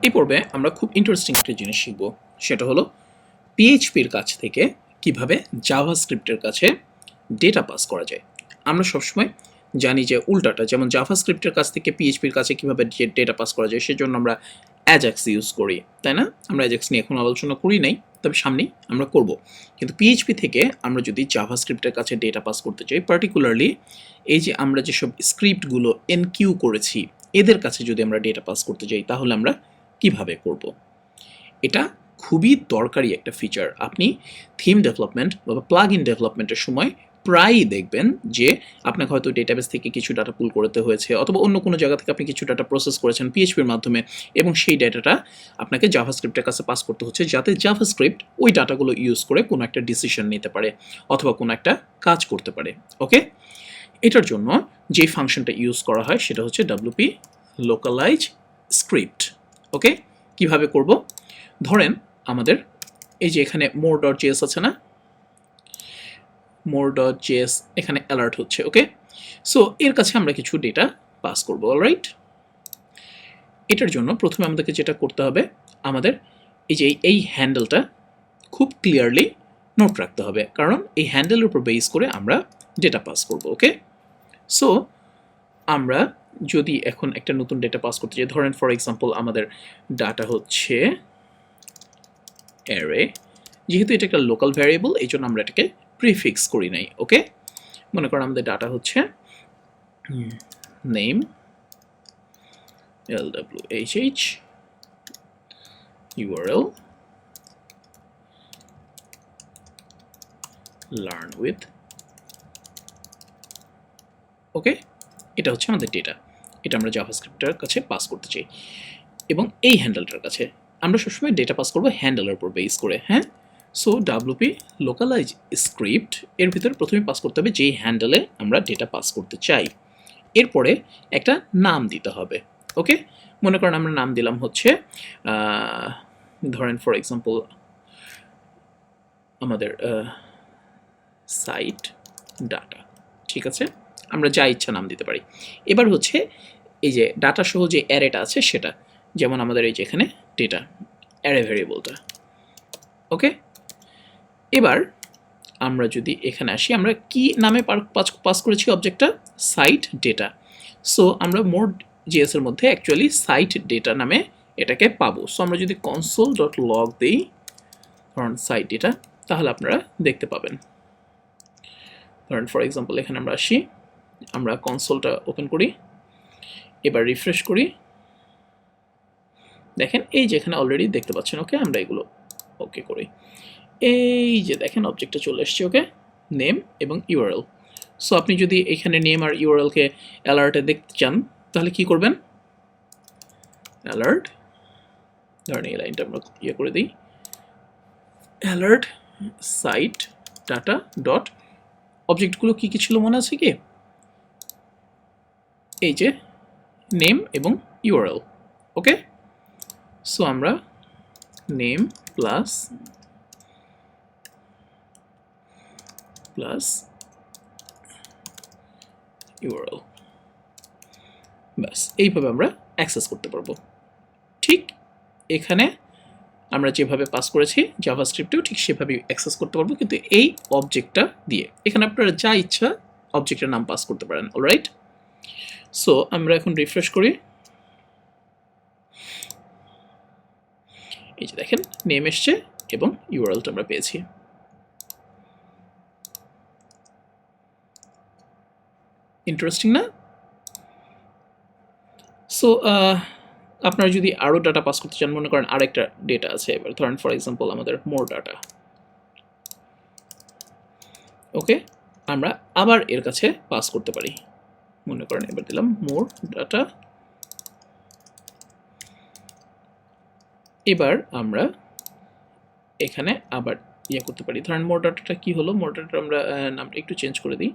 এই পর্বে আমরা খুব ইন্টারেস্টিং একটা জিনিস শিখব, সেটা হলো পিএইচপির কাছ থেকে কিভাবে জাভাস্ক্রিপ্টের কাছে ডেটা পাস করা যায়। আমরা সবসময় জানি যে উল্টাটা, যেমন জাভাস্ক্রিপ্টের কাছ থেকে পিএইচপির কাছে কিভাবে ডেটা পাস করা যায় সেজন্য আমরা অ্যাজাক্স ইউজ করি, তাই না? আমরা অ্যাজাক্স নিয়ে এখন আলোচনা করি নাই, তবে সামনেই আমরা করব। কিন্তু পিএইচপি থেকে আমরা যদি জাভাস্ক্রিপ্টের কাছে ডেটা পাস করতে চাই, পার্টিকুলারলি এই যে আমরা যেসব স্ক্রিপ্টগুলো এনকিউ করেছি এদের কাছে যদি আমরা ডেটা পাস করতে চাই, তাহলে আমরা কিভাবে করব? এটা খুবই দরকারি একটা ফিচার। আপনি থিম ডেভেলপমেন্ট বা প্লাগ ইন ডেভেলপমেন্টের সময় প্রায়ই দেখবেন যে আপনাকে হয়তো ডেটাবেস থেকে কিছু ডাটা পুল করতে হয়েছে, অথবা অন্য কোনো জায়গা থেকে আপনি কিছু ডাটা প্রসেস করেছেন পিএইচপির মাধ্যমে, এবং সেই ডাটাটা আপনাকে জাভাস্ক্রিপ্টের কাছে পাস করতে হচ্ছে, যাতে জাভাস্ক্রিপ্ট ওই ডাটাগুলো ইউজ করে কোনো একটা ডিসিশন নিতে পারে অথবা কোনো একটা কাজ করতে পারে। ওকে, এটার জন্য যে ফাংশনটা ইউজ করা হয় সেটা হচ্ছে ডব্লিউপি লোকালাইজ স্ক্রিপ্ট। ওকে, কিভাবে করব? ধরেন আমাদের এই যে এখানে more.js আছে না, more.js এখানে অ্যালার্ট হচ্ছে। ওকে, সো এর কাছে আমরা কিছু ডেটা পাস করব। অলরাইট, এটার জন্য প্রথমে আমাদেরকে যেটা করতে হবে, আমাদের এই যে এই হ্যান্ডেলটা খুব ক্লিয়ারলি নোট রাখতে হবে, কারণ এই হ্যান্ডেলের উপর বেস করে আমরা ডেটা পাস করব। ওকে, সো আমরা যদি এখন একটা নতুন ডেটা পাস করতে চাই, ধরেন ফর এক্সাম্পল আমাদের ডাটা হচ্ছে অ্যারে, যেহেতু এটা একটা লোকাল ভ্যারিয়েবল এই জন্য আমরা এটাকে প্রিফিক্স করি নাই। ওকে, মনে করেন আমাদের ডাটা হচ্ছে name LWHH URL learn with। ওকে, এটা হচ্ছে আমাদের ডেটা, এটা আমরা জাভাস্ক্রিপ্টের কাছে পাস করতে চাই, এবং এই হ্যান্ডেলটার কাছে আমরা সবসময় ডেটা পাস করবো হ্যান্ডেলের উপর বেস করে। হ্যাঁ, সো ডাব্লুপি লোকালাইজ স্ক্রিপ্ট এর ভিতরে প্রথমে পাস করতে হবে যেই হ্যান্ডেলে আমরা ডেটা পাস করতে চাই, এরপরে একটা নাম দিতে হবে। ওকে, মনে করেন আমরা নাম দিলাম হচ্ছে ধরেন ফর এক্সাম্পল আমাদের সাইট ডাটা। ঠিক আছে, আমরা যা ইচ্ছা নাম দিতে পারি। এবার হচ্ছে এই যে ডাটা সহ যে অ্যারেটা আছে সেটা, যেমন আমাদের এই যে এখানে ডেটা অ্যারে ভ্যারিয়েবলটা। ওকে, এবার আমরা যদি এখানে আসি, আমরা কি নামে পাস করেছি অবজেক্টটা? Site data. সো আমরা মোর জিএস এর মধ্যে অ্যাকচুয়ালি সাইট ডেটা নামে এটাকে পাবো। সো আমরা যদি console.log দিই ধরুন সাইট ডেটা, তাহলে আপনারা দেখতে পাবেন। ধরেন ফর এক্সাম্পল এখানে আমরা আসি, আমরা কনসোলটা ওপেন করি, এবার রিফ্রেশ করি, দেখেন এই যে এখানে অলরেডি দেখতে পাচ্ছেন। ওকে, আমরা এগুলো ওকে করি, এই যে দেখেন অবজেক্টটা চলে এসছে। ওকে, নেম এবং ইউআরএল। সো আপনি যদি এখানে নেম আর ইউআরএলকে অ্যালার্টে দেখতে চান তাহলে কি করবেন? অ্যালার্ট, ধরেন এই লাইনটা আমরা ইয়ে করে দিই, অ্যালার্ট সাইট ডাটা ডট, অবজেক্টগুলো কি কি ছিল মনে আছে কি? এই যে নেম এবং ইউআরএল। ওকে, সো আমরা নেম প্লাস ইউআরএল, ব্যাস এইভাবে আমরা অ্যাক্সেস করতে পারবো। ঠিক এখানে আমরা যেভাবে পাস করেছি জাভাস্ক্রিপ্টেও ঠিক সেভাবেই অ্যাক্সেস করতে পারবো, কিন্তু এই অবজেক্টটা দিয়ে। এখানে আপনারা যা ইচ্ছা অবজেক্টের নাম পাস করতে পারেন। অলরাইট, সো আমরা এখন রিফ্রেশ করি, এই যে দেখেন নেম এসছে এবং ইউআরএলটা আমরা পেয়েছি। ইন্টারেস্টিং না? সো আপনারা যদি আরও ডাটা পাস করতে চান, মনে করেন আরেকটা ডেটা আছে, এবার ধরেন ফর এক্সাম্পল আমাদের মোর ডাটা। ওকে, আমরা আবার এর কাছে পাস করতে পারি, মনে করেন এবার দিলাম মোর ডাটা। এবার আমরা এখানে আবার ইয়ে করতে পারি, ধরেন মোর ডাটাটা কি হলো, মোর ডাটা আমরা নামটা একটু চেঞ্জ করে দিই।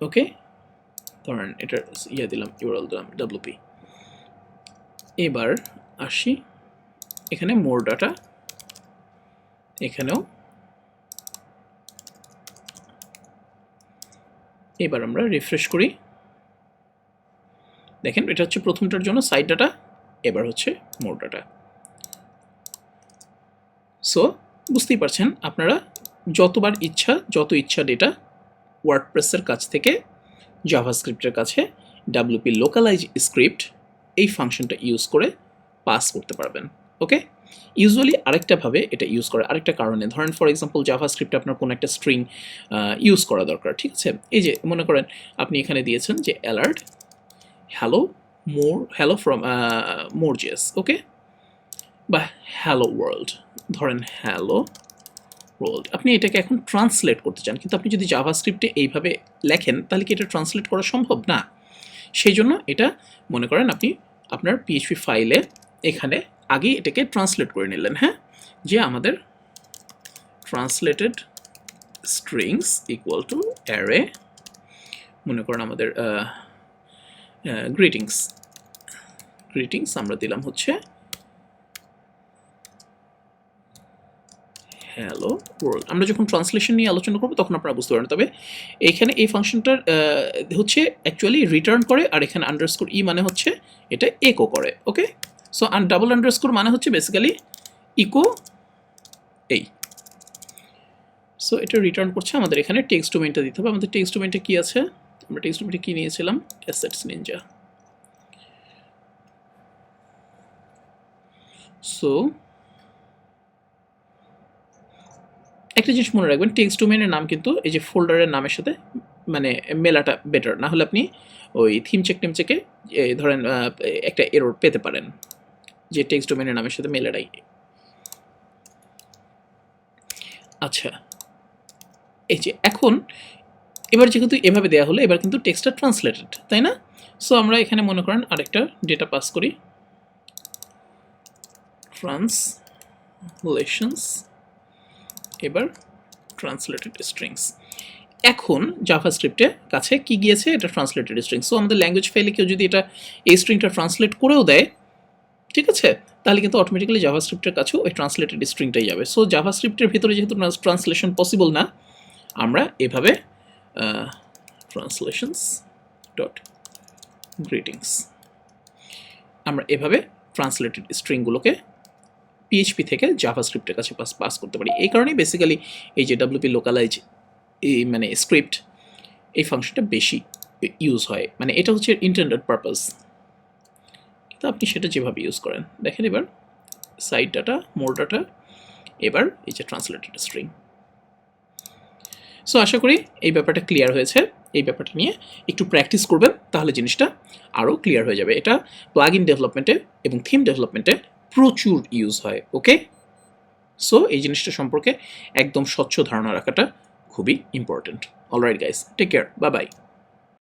ওকে, ধরেন এটা ইয়ে দিলাম, ইউআরএল দিলাম ডব্লিউপি। এবার আসি এখানে মোর ডাটা, এখানেও এবার আমরা রিফ্রেশ করি, দেখেন এটা হচ্ছে প্রথমটার জন্য সাইড ডাটা, এবার হচ্ছে মোর ডাটা। সো বুঝতেই পারছেন আপনারা যত ইচ্ছা ডেটা ওয়ার্ডপ্রেসের কাছ থেকে জাভাস্ক্রিপ্টের কাছে ডাব্লিউপি লোকালাইজ স্ক্রিপ্ট এই ফাংশনটা ইউজ করে পাস করতে পারবেন। ওকে, ইউজুয়ালি আরেকটাভাবে এটা ইউজ করে আরেকটা কারণে, ধরেন ফর এক্সাম্পল জাভাস্ক্রিপ্টে আপনার কোনো একটা স্ট্রিং ইউজ করা দরকার, ঠিক আছে? এই যে মনে করেন আপনি এখানে দিয়েছেন যে অ্যালার্ট হ্যালো ফ্রম মোরজেস, ওকে, বা হ্যালো ওয়ার্ল্ড, ধরেন হ্যালো ওয়ার্ল্ড। আপনি এটাকে এখন ট্রান্সলেট করতে চান, কিন্তু আপনি যদি জাভাস্ক্রিপ্টে এইভাবে লেখেন তাহলে কি এটা ট্রান্সলেট করা সম্ভব না। সেই জন্য এটা মনে করেন আপনি আপনার পিএইচপি ফাইলে এখানে আগেই এটাকে ট্রান্সলেট করে নিলেন, হ্যাঁ, যে আমাদের translated strings equal to array, মনে করেন আমাদের গ্রিটিংস আমরা দিলাম হচ্ছে হ্যালো ওয়ার্ল্ড। আমরা যখন ট্রান্সলেশন নিয়ে আলোচনা করবো তখন আপনারা বুঝতে পারবেন। তবে এইখানে এই ফাংশনটার হচ্ছে অ্যাকচুয়ালি রিটার্ন করে, আর এখানে আন্ডারস্কোর ই মানে হচ্ছে এটা একো করে, ওকে। সো ডাবল আন্ডারস্কোর মানে হচ্ছে বেসিক্যালি ইকো এই। সো এটা রিটার্ন করছে, আমাদের এখানে টেক্সট ডোমেইনটা দিতে হবে। আমাদের টেক্সট ডোমেইনটা কী আছে, আমরা টেক্সট ডোমেইনটা কী নিয়েছিলাম, অ্যাসেটস নিনজা। সো একটা জিনিস মনে রাখবেন, টেক্সট ডোমেইনের নাম কিন্তু এই যে ফোল্ডারের নামের সাথে মানে মেলাটা বেটার, না হলে আপনি ওই থিম চেকে ধরেন একটা এরর পেতে পারেন যে টেক্সট ডোমেইনের নামের সাথে মেলাটাই। আচ্ছা, এই যে এখন এবার যেহেতু এভাবে দেওয়া হলো, এবার কিন্তু টেক্সটটা ট্রান্সলেটেড, তাই না? সো আমরা এখানে মনে করেন আরেকটা ডেটা পাস করি, ট্রান্সলেশনস, এবার ট্রান্সলেটেড স্ট্রিংস। এখন জাভাস্ক্রিপ্টের কাছে কি গিয়েছে, এটা ট্রান্সলেটেড স্ট্রিং। সো আমাদের ল্যাঙ্গুয়েজ ফাইলে কেউ যদি এটা এই স্ট্রিংটা ট্রান্সলেট করেও দেয়, ঠিক আছে, তাহলে কিন্তু অটোমেটিক্যালি জাভাস্ক্রিপ্টের কাছেও ওই ট্রান্সলেটেড স্ট্রিংটাই যাবে। সো জাভাস্ক্রিপ্টের ভিতরে যেহেতু ট্রান্সলেশন পসিবল না, আমরা এভাবে ট্রান্সলেশনস ডট গ্রিটিংস, আমরা এভাবে ট্রান্সলেটেড স্ট্রিংগুলোকে পিএইচপি থেকে জাভাস্ক্রিপ্টের কাছে পাস করতে পারি। এই কারণেই বেসিক্যালি এই যে ডাব্লিউপি লোকালাইজ এই মানে স্ক্রিপ্ট এই ফাংশনটা বেশি ইউজ হয়, মানে এটা হচ্ছে ইন্টেন্ডেড পারপাস, কিন্তু আপনি সেটা যেভাবে ইউজ করেন। দেখেন এবার সাইড ডাটা, মোর ডাটা, এবার এই যে ট্রান্সলেটেড স্ট্রিং। সো আশা করি এই ব্যাপারটা ক্লিয়ার হয়েছে। এই ব্যাপারটা নিয়ে একটু প্র্যাকটিস করবেন, তাহলে জিনিসটা আরও ক্লিয়ার হয়ে যাবে। এটা প্লাগ ইন ডেভেলপমেন্টে এবং থিম ডেভেলপমেন্টে প্রচুর ইউজ হয়, ওকে। সো এই জিনিসটা সম্পর্কে একদম স্বচ্ছ ধারণা রাখাটা খুবই important. Alright guys, take care, bye by.